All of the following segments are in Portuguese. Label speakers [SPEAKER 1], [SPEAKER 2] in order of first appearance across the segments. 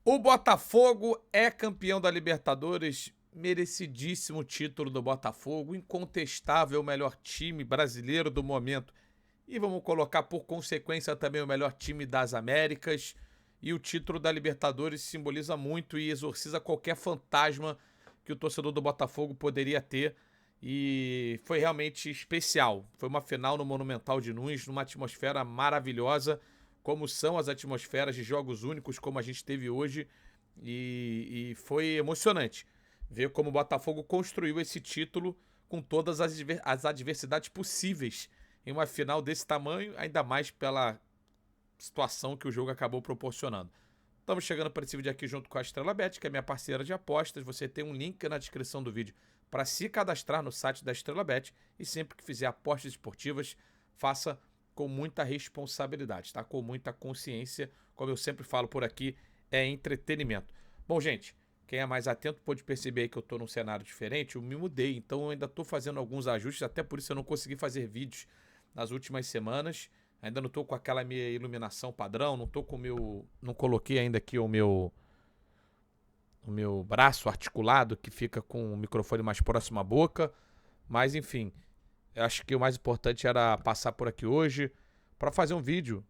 [SPEAKER 1] O Botafogo é campeão da Libertadores, merecidíssimo título do Botafogo, incontestável o melhor time brasileiro do momento. E vamos colocar por consequência também o melhor time das Américas. E o título da Libertadores simboliza muito e exorciza qualquer fantasma que o torcedor do Botafogo poderia ter. E foi realmente especial. Foi uma final no Monumental de Nunes, numa atmosfera maravilhosa, como são as atmosferas de jogos únicos como a gente teve hoje. E foi emocionante ver como o Botafogo construiu esse título com todas as adversidades possíveis em uma final desse tamanho, ainda mais pela situação que o jogo acabou proporcionando. Estamos chegando para esse vídeo aqui junto com a Estrela Bet, que é minha parceira de apostas. Você tem um link na descrição do vídeo para se cadastrar no site da Estrela Bet e sempre que fizer apostas esportivas, faça com muita responsabilidade, tá? Com muita consciência. Como eu sempre falo por aqui, é entretenimento. Bom, gente, quem é mais atento pode perceber que eu estou num cenário diferente. Eu me mudei, então eu ainda estou fazendo alguns ajustes, até por isso eu não consegui fazer vídeos nas últimas semanas. Ainda não estou com aquela minha iluminação padrão, não tô com o meu, não coloquei ainda aqui o meu braço articulado que fica com o microfone mais próximo à boca, mas enfim, eu acho que o mais importante era passar por aqui hoje para fazer um vídeo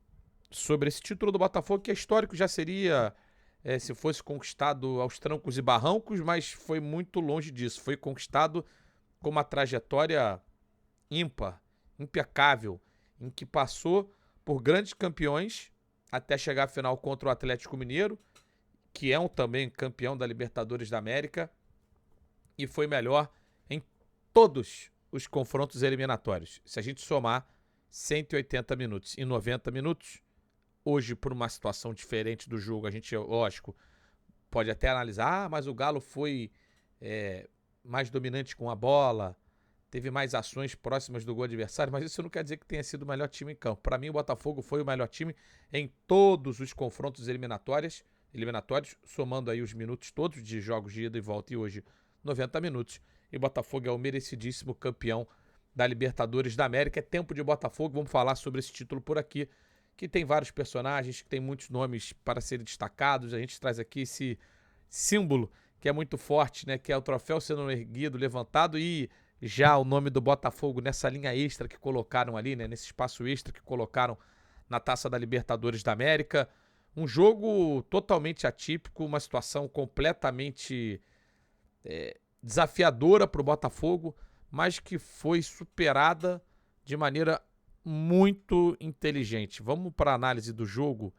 [SPEAKER 1] sobre esse título do Botafogo, que é histórico, já seria se fosse conquistado aos trancos e barrancos, mas foi muito longe disso. Foi conquistado com uma trajetória ímpar, impecável, em que passou por grandes campeões até chegar à final contra o Atlético Mineiro, que é também campeão da Libertadores da América, e foi melhor em todos os confrontos eliminatórios. Se a gente somar 180 minutos em 90 minutos, hoje, por uma situação diferente do jogo, a gente, lógico, pode até analisar, mas o Galo foi mais dominante com a bola, teve mais ações próximas do gol adversário, mas isso não quer dizer que tenha sido o melhor time em campo. Para mim, o Botafogo foi o melhor time em todos os confrontos eliminatórios, somando aí os minutos todos de jogos de ida e volta, e hoje 90 minutos. E o Botafogo é o merecidíssimo campeão da Libertadores da América. É tempo de Botafogo, vamos falar sobre esse título por aqui, que tem vários personagens, que tem muitos nomes para serem destacados. A gente traz aqui esse símbolo que é muito forte, né? Que é o troféu sendo erguido, levantado, e já o nome do Botafogo nessa linha extra que colocaram ali, né? Nesse espaço extra que colocaram na Taça da Libertadores da América. Um jogo totalmente atípico, uma situação completamente desafiadora para o Botafogo, mas que foi superada de maneira muito inteligente. Vamos para a análise do jogo.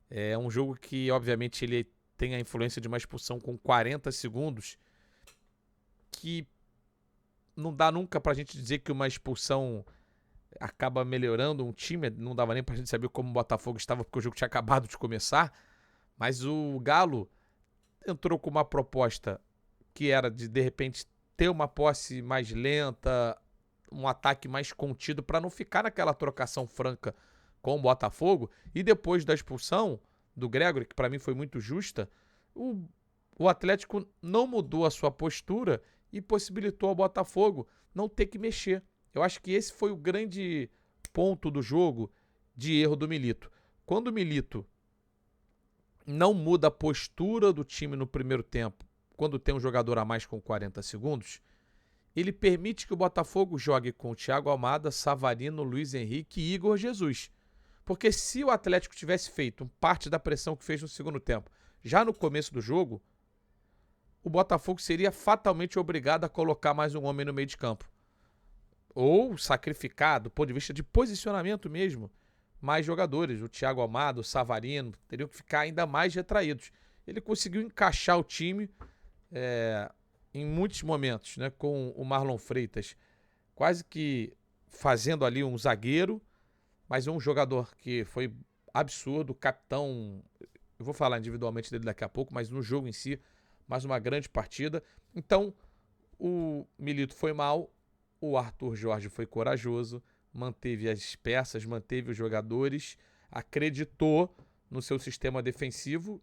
[SPEAKER 1] É um jogo que, obviamente, ele tem a influência de uma expulsão com 40 segundos, que não dá nunca pra gente dizer que uma expulsão acaba melhorando um time. Não dava nem pra gente saber como o Botafogo estava, porque o jogo tinha acabado de começar. Mas o Galo entrou com uma proposta que era de repente, ter uma posse mais lenta, um ataque mais contido, para não ficar naquela trocação franca com o Botafogo. E depois da expulsão do Gregory, que para mim foi muito justa, o Atlético não mudou a sua postura e possibilitou ao Botafogo não ter que mexer. Eu acho que esse foi o grande ponto do jogo de erro do Milito. Quando o Milito não muda a postura do time no primeiro tempo, quando tem um jogador a mais com 40 segundos, ele permite que o Botafogo jogue com o Thiago Almada, Savarino, Luiz Henrique e Igor Jesus. Porque se o Atlético tivesse feito parte da pressão que fez no segundo tempo, já no começo do jogo, o Botafogo seria fatalmente obrigado a colocar mais um homem no meio de campo. Ou sacrificar, do ponto de vista de posicionamento mesmo, mais jogadores. O Thiago Almada, o Savarino, teriam que ficar ainda mais retraídos. Ele conseguiu encaixar o time em muitos momentos, né, com o Marlon Freitas quase que fazendo ali um zagueiro, mas um jogador que foi absurdo, capitão. Eu vou falar individualmente dele daqui a pouco, mas no jogo em si, mais uma grande partida. Então, o Milito foi mal, o Arthur Jorge foi corajoso, manteve as peças, manteve os jogadores, acreditou no seu sistema defensivo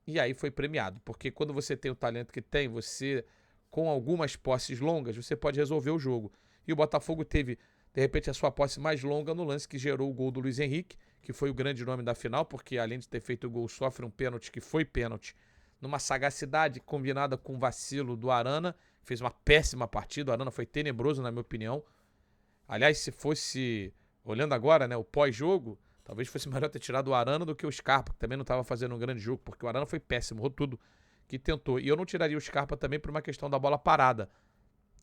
[SPEAKER 1] e aí foi premiado. Porque quando você tem o talento que tem, você, com algumas posses longas, você pode resolver o jogo. E o Botafogo teve, de repente, a sua posse mais longa no lance que gerou o gol do Luiz Henrique, que foi o grande nome da final, porque além de ter feito o gol, sofre um pênalti que foi pênalti, numa sagacidade combinada com o vacilo do Arana, fez uma péssima partida, o Arana foi tenebroso na minha opinião. Aliás, se fosse, olhando agora, né, o pós-jogo, talvez fosse melhor ter tirado o Arana do que o Scarpa, que também não estava fazendo um grande jogo, porque o Arana foi péssimo, errou tudo que tentou. E eu não tiraria o Scarpa também por uma questão da bola parada,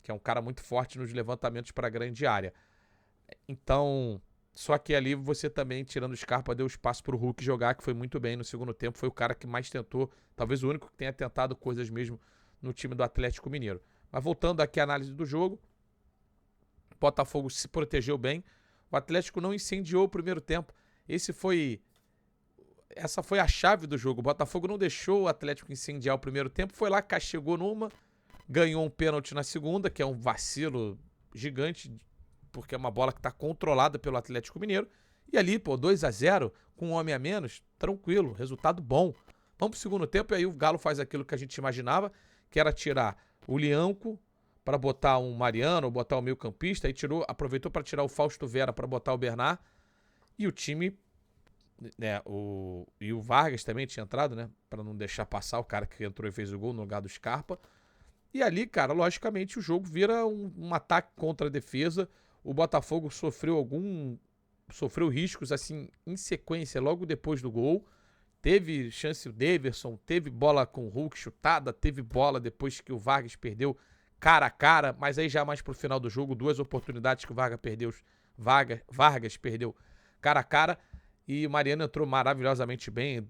[SPEAKER 1] que é um cara muito forte nos levantamentos para a grande área. Então, só que ali você também, tirando o Scarpa, deu espaço para o Hulk jogar, que foi muito bem no segundo tempo. Foi o cara que mais tentou, talvez o único que tenha tentado coisas mesmo no time do Atlético Mineiro. Mas voltando aqui à análise do jogo, o Botafogo se protegeu bem. O Atlético não incendiou o primeiro tempo. Essa foi a chave do jogo. O Botafogo não deixou o Atlético incendiar o primeiro tempo. Foi lá, castigou numa, ganhou um pênalti na segunda, que é um vacilo gigante, porque é uma bola que está controlada pelo Atlético Mineiro. E ali, 2-0, com um homem a menos, tranquilo, resultado bom. Vamos pro segundo tempo e aí o Galo faz aquilo que a gente imaginava, que era tirar o Lianco para botar um Mariano, botar o meio-campista, aí aproveitou para tirar o Fausto Vera para botar o Bernard. E o time, né, o Vargas também tinha entrado, né, para não deixar passar o cara que entrou e fez o gol no lugar do Scarpa. E ali, cara, logicamente o jogo vira um ataque contra a defesa. O Botafogo sofreu riscos assim em sequência logo depois do gol. Teve chance o Daverson, teve bola com o Hulk chutada, teve bola depois que o Vargas perdeu cara a cara, mas aí já mais pro final do jogo, 2 oportunidades que o Vargas perdeu cara a cara, e o Mariano entrou maravilhosamente bem.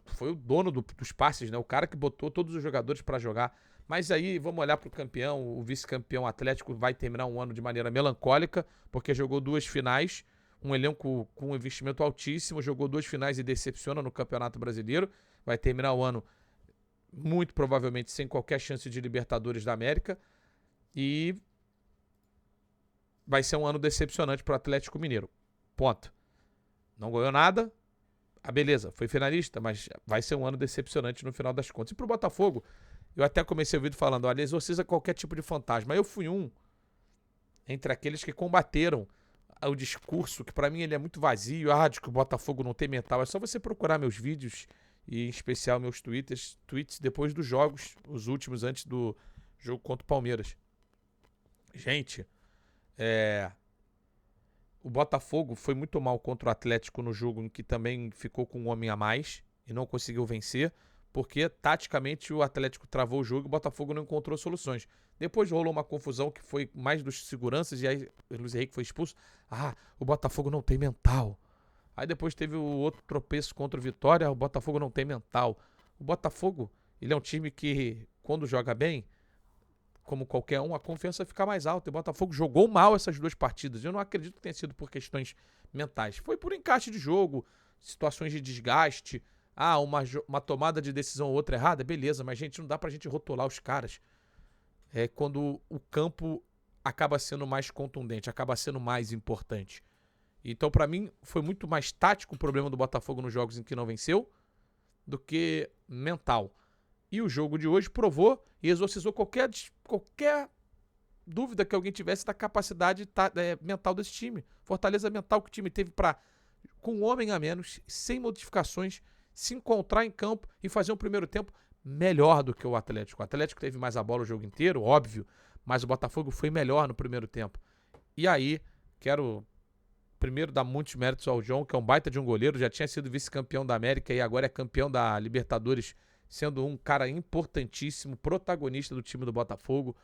[SPEAKER 1] Foi o dono dos passes, né? O cara que botou todos os jogadores para jogar. Mas aí, vamos olhar para o campeão, o vice-campeão Atlético vai terminar um ano de maneira melancólica, porque jogou 2 finais, um elenco com um investimento altíssimo, jogou 2 finais e decepciona no Campeonato Brasileiro, vai terminar o ano muito provavelmente sem qualquer chance de Libertadores da América, e vai ser um ano decepcionante para o Atlético Mineiro. Ponto. Não ganhou nada, beleza, foi finalista, mas vai ser um ano decepcionante no final das contas. E pro Botafogo, eu até comecei o vídeo falando, olha, exorciza qualquer tipo de fantasma. Eu fui um entre aqueles que combateram o discurso, que pra mim ele é muito vazio, de que o Botafogo não tem mental. É só você procurar meus vídeos, e em especial meus tweets depois dos jogos, os últimos antes do jogo contra o Palmeiras. Gente, o Botafogo foi muito mal contra o Atlético no jogo em que também ficou com um homem a mais e não conseguiu vencer, porque taticamente o Atlético travou o jogo e o Botafogo não encontrou soluções. Depois rolou uma confusão que foi mais dos seguranças e aí o Luiz Henrique foi expulso. O Botafogo não tem mental. Aí depois teve o outro tropeço contra o Vitória, o Botafogo não tem mental. O Botafogo, ele é um time que, quando joga bem, como qualquer um, a confiança fica mais alta. E o Botafogo jogou mal essas 2 partidas. Eu não acredito que tenha sido por questões mentais. Foi por encaixe de jogo, situações de desgaste. Uma tomada de decisão ou outra errada, beleza, mas, gente, não dá pra gente rotular os caras. É quando o campo acaba sendo mais contundente, acaba sendo mais importante. Então, pra mim, foi muito mais tático o problema do Botafogo nos jogos em que não venceu do que mental. E o jogo de hoje provou e exorcizou qualquer dúvida que alguém tivesse da capacidade mental desse time. Fortaleza mental que o time teve para, com um homem a menos, sem modificações, se encontrar em campo e fazer um primeiro tempo melhor do que o Atlético. O Atlético teve mais a bola o jogo inteiro, óbvio, mas o Botafogo foi melhor no primeiro tempo. E aí, quero primeiro dar muitos méritos ao João, que é um baita de um goleiro, já tinha sido vice-campeão da América e agora é campeão da Libertadores, sendo um cara importantíssimo, protagonista do time do Botafogo.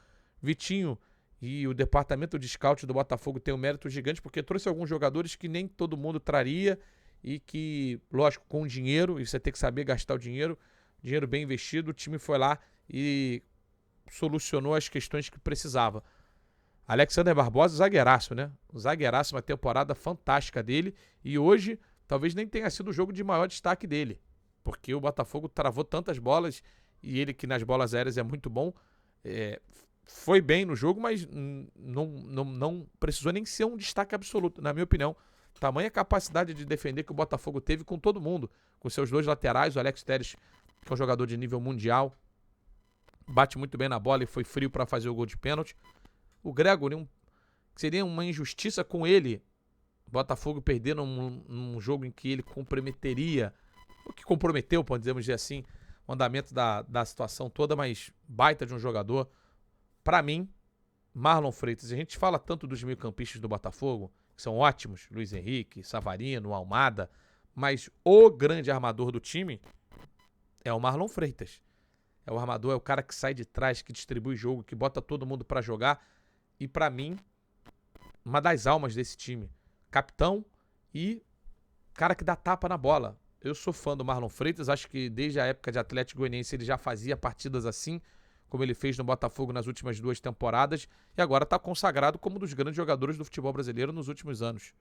[SPEAKER 1] Vitinho e o departamento de scout do Botafogo tem um mérito gigante, porque trouxe alguns jogadores que nem todo mundo traria e que, lógico, com dinheiro, e você tem que saber gastar o dinheiro bem investido, o time foi lá e solucionou as questões que precisava. Alexander Barbosa, zagueiraço, né? Zagueiraço, uma temporada fantástica dele, e hoje talvez nem tenha sido o jogo de maior destaque dele, porque o Botafogo travou tantas bolas, e ele que nas bolas aéreas é muito bom, foi bem no jogo, mas não precisou nem ser um destaque absoluto, na minha opinião. Tamanha capacidade de defender que o Botafogo teve com todo mundo, com seus 2 laterais, o Alex Telles, que é um jogador de nível mundial, bate muito bem na bola e foi frio para fazer o gol de pênalti. O Gregory, que seria uma injustiça com ele Botafogo perder num jogo em que ele comprometeria, o que comprometeu, podemos dizer assim, o andamento da situação toda, mas baita de um jogador. Pra mim, Marlon Freitas, a gente fala tanto dos meio-campistas do Botafogo, que são ótimos, Luiz Henrique, Savarino, Almada, mas o grande armador do time é o Marlon Freitas. É o armador, é o cara que sai de trás, que distribui jogo, que bota todo mundo pra jogar. E pra mim, uma das almas desse time. Capitão e cara que dá tapa na bola. Eu sou fã do Marlon Freitas, acho que desde a época de Atlético Goianiense ele já fazia partidas assim, como ele fez no Botafogo nas últimas 2 temporadas, e agora está consagrado como um dos grandes jogadores do futebol brasileiro nos últimos anos.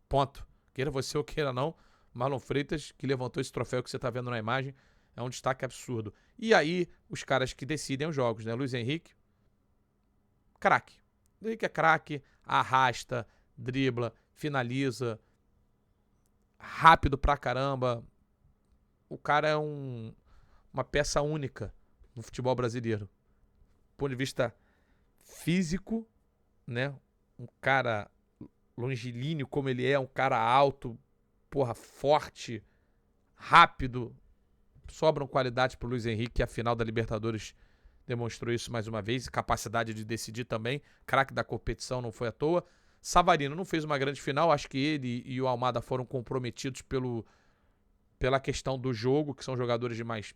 [SPEAKER 1] Ponto. Queira você ou queira não, Marlon Freitas, que levantou esse troféu que você está vendo na imagem, é um destaque absurdo. E aí, os caras que decidem os jogos, né? Luiz Henrique, craque. Luiz Henrique é craque, arrasta, dribla, finaliza, rápido pra caramba. O cara é uma peça única no futebol brasileiro. Do ponto de vista físico, né? Um cara longilíneo como ele é, um cara alto, porra, forte, rápido. Sobram qualidades pro Luiz Henrique, que a final da Libertadores demonstrou isso mais uma vez. Capacidade de decidir também. Craque da competição, não foi à toa. Savarino não fez uma grande final. Acho que ele e o Almada foram comprometidos pela questão do jogo, que são jogadores de mais,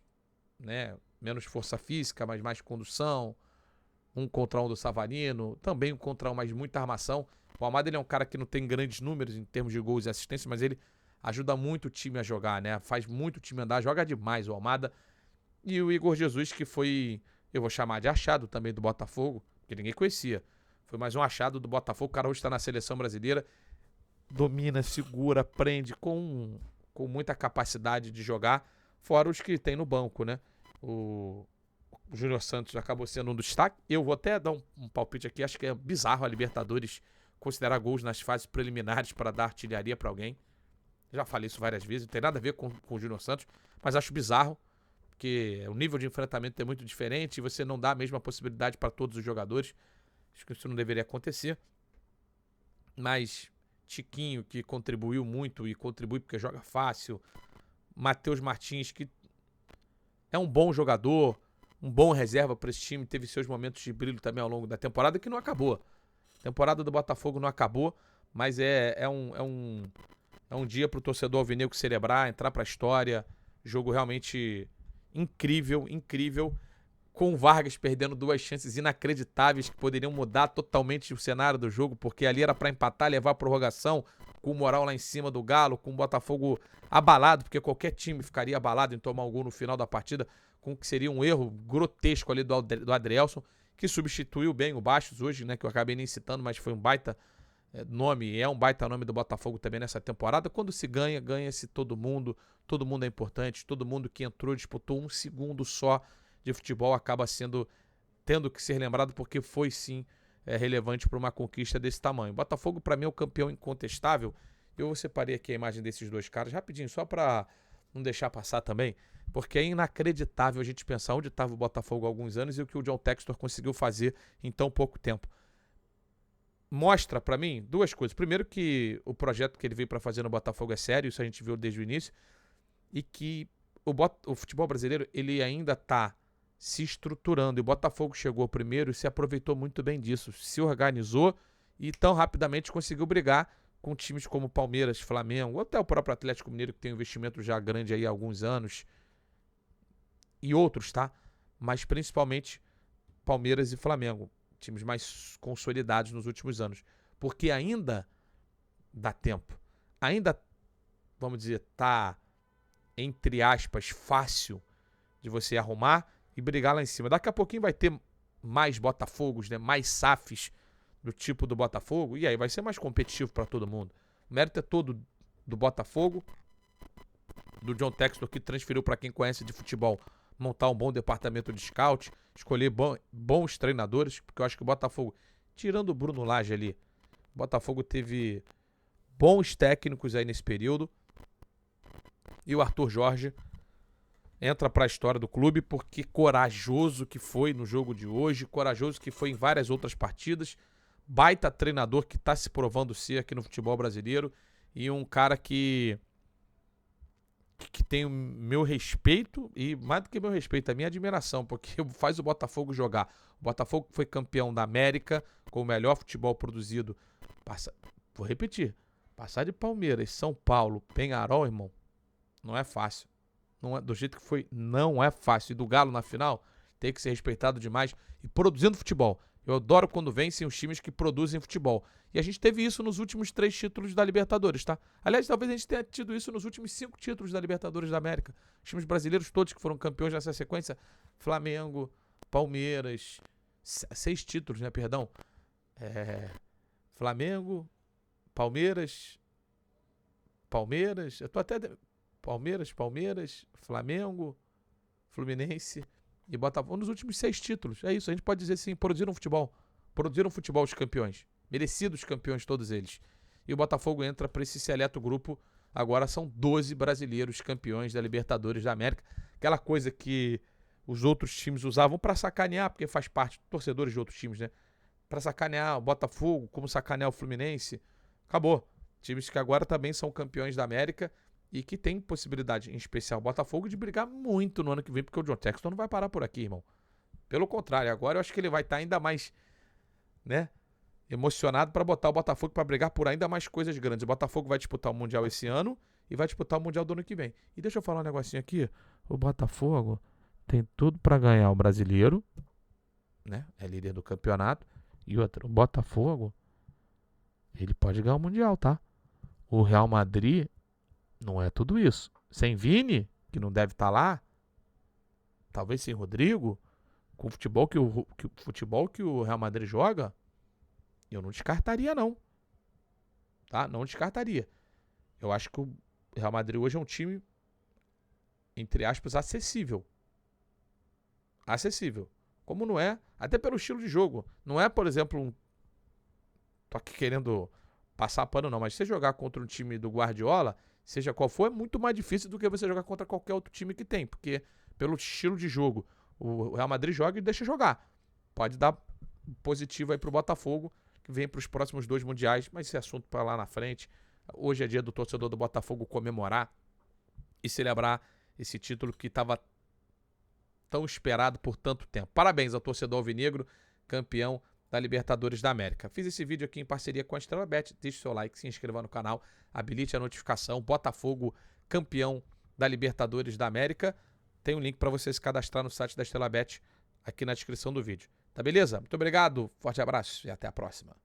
[SPEAKER 1] né, menos força física, mas mais condução. 1 contra 1 do Savarino. Também 1 contra 1, mas muita armação. O Almada ele é um cara que não tem grandes números em termos de gols e assistências, mas ele ajuda muito o time a jogar, né? Faz muito o time andar, joga demais o Almada. E o Igor Jesus, que foi, eu vou chamar de achado também do Botafogo, que ninguém conhecia. Foi mais um achado do Botafogo. O cara hoje está na seleção brasileira. Domina, segura, prende com muita capacidade de jogar. Fora os que tem no banco, né? O Júnior Santos acabou sendo um destaque. Eu vou até dar um palpite aqui. Acho que é bizarro a Libertadores considerar gols nas fases preliminares para dar artilharia para alguém. Já falei isso várias vezes. Não tem nada a ver com o Júnior Santos. Mas acho bizarro. Porque o nível de enfrentamento é muito diferente. E você não dá a mesma possibilidade para todos os jogadores. Acho que isso não deveria acontecer. Mas Tiquinho, que contribuiu muito e contribui porque joga fácil. Matheus Martins, que é um bom jogador, um bom reserva para esse time. Teve seus momentos de brilho também ao longo da temporada, que não acabou. A temporada do Botafogo não acabou, mas é um dia para o torcedor alvinegro celebrar, entrar para a história. Jogo realmente incrível, incrível. Com o Vargas perdendo 2 chances inacreditáveis que poderiam mudar totalmente o cenário do jogo, porque ali era para empatar, levar a prorrogação, com o moral lá em cima do Galo, com o Botafogo abalado, porque qualquer time ficaria abalado em tomar um gol no final da partida, com o que seria um erro grotesco ali do Adrielson, que substituiu bem o Bastos hoje, né, que eu acabei nem citando, mas foi um baita nome, é um baita nome do Botafogo também nessa temporada. Quando se ganha, ganha-se todo mundo é importante, todo mundo que entrou disputou 1 segundo só de futebol acaba tendo que ser lembrado, porque foi sim relevante para uma conquista desse tamanho. Botafogo, para mim, é o campeão incontestável. Eu separei aqui a imagem desses 2 caras, rapidinho, só para não deixar passar também, porque é inacreditável a gente pensar onde estava o Botafogo há alguns anos e o que o John Textor conseguiu fazer em tão pouco tempo. Mostra para mim 2 coisas. Primeiro, que o projeto que ele veio para fazer no Botafogo é sério, isso a gente viu desde o início, e que o futebol brasileiro ele ainda está se estruturando, e o Botafogo chegou primeiro e se aproveitou muito bem disso, se organizou e tão rapidamente conseguiu brigar com times como Palmeiras, Flamengo, ou até o próprio Atlético Mineiro, que tem um investimento já grande aí há alguns anos, e outros, tá? Mas principalmente Palmeiras e Flamengo, times mais consolidados nos últimos anos, porque ainda dá tempo, ainda, vamos dizer, tá, entre aspas, fácil de você arrumar e brigar lá em cima. Daqui a pouquinho vai ter mais Botafogos, né? Mais SAFs do tipo do Botafogo, e aí vai ser mais competitivo para todo mundo. O mérito é todo do Botafogo, do John Textor, que transferiu para quem conhece de futebol, montar um bom departamento de scout, escolher bons treinadores, porque eu acho que o Botafogo, tirando o Bruno Lage ali, o Botafogo teve bons técnicos aí nesse período, e o Arthur Jorge entra para a história do clube, porque corajoso que foi no jogo de hoje, corajoso que foi em várias outras partidas, baita treinador que tá se provando ser aqui no futebol brasileiro e um cara que tem o meu respeito e mais do que meu respeito, a minha admiração, porque faz o Botafogo jogar. O Botafogo foi campeão da América com o melhor futebol produzido. Vou repetir, passar de Palmeiras, São Paulo, Peñarol, irmão, não é fácil. Não é, do jeito que foi, não é fácil. E do Galo na final, tem que ser respeitado demais e produzindo futebol. Eu adoro quando vencem os times que produzem futebol. E a gente teve isso nos últimos 3 títulos da Libertadores, tá? Aliás, talvez a gente tenha tido isso nos últimos 5 títulos da Libertadores da América. Os times brasileiros todos que foram campeões nessa sequência, Flamengo, Palmeiras, 6 títulos, né? Perdão. Flamengo, Palmeiras, eu tô até... Palmeiras, Flamengo, Fluminense e Botafogo nos últimos 6 títulos. É isso, a gente pode dizer assim, produziram futebol os campeões, merecidos campeões todos eles. E o Botafogo entra para esse seleto grupo, agora são 12 brasileiros campeões da Libertadores da América. Aquela coisa que os outros times usavam para sacanear, porque faz parte, torcedores de outros times, né? Para sacanear o Botafogo, como sacanear o Fluminense. Acabou. Times que agora também são campeões da América e que tem possibilidade, em especial o Botafogo, de brigar muito no ano que vem, porque o John Textor não vai parar por aqui, irmão. Pelo contrário, agora eu acho que ele vai estar ainda mais, né, emocionado para botar o Botafogo para brigar por ainda mais coisas grandes. O Botafogo vai disputar o Mundial esse ano e vai disputar o Mundial do ano que vem. E deixa eu falar um negocinho aqui. O Botafogo tem tudo para ganhar o Brasileiro, né? É líder do campeonato. E outro, o Botafogo, ele pode ganhar o Mundial, tá? O Real Madrid não é tudo isso. Sem Vini, que não deve estar lá, talvez sem Rodrigo, com o futebol que o Real Madrid joga, eu não descartaria não. Tá? Não descartaria. Eu acho que o Real Madrid hoje é um time, entre aspas, acessível. Acessível. Como não é, até pelo estilo de jogo. Não é, por exemplo, tô aqui querendo passar pano não, mas se você jogar contra um time do Guardiola, seja qual for, é muito mais difícil do que você jogar contra qualquer outro time que tem, porque pelo estilo de jogo, o Real Madrid joga e deixa jogar. Pode dar positivo aí pro Botafogo, que vem para os próximos 2 mundiais, mas esse assunto para lá na frente. Hoje é dia do torcedor do Botafogo comemorar e celebrar esse título que estava tão esperado por tanto tempo. Parabéns ao torcedor alvinegro, campeão da Libertadores da América. Fiz esse vídeo aqui em parceria com a Estrela Bet. Deixe seu like, se inscreva no canal, habilite a notificação. Botafogo, campeão da Libertadores da América. Tem um link para você se cadastrar no site da Estrela Bet aqui na descrição do vídeo. Tá beleza? Muito obrigado, forte abraço e até a próxima.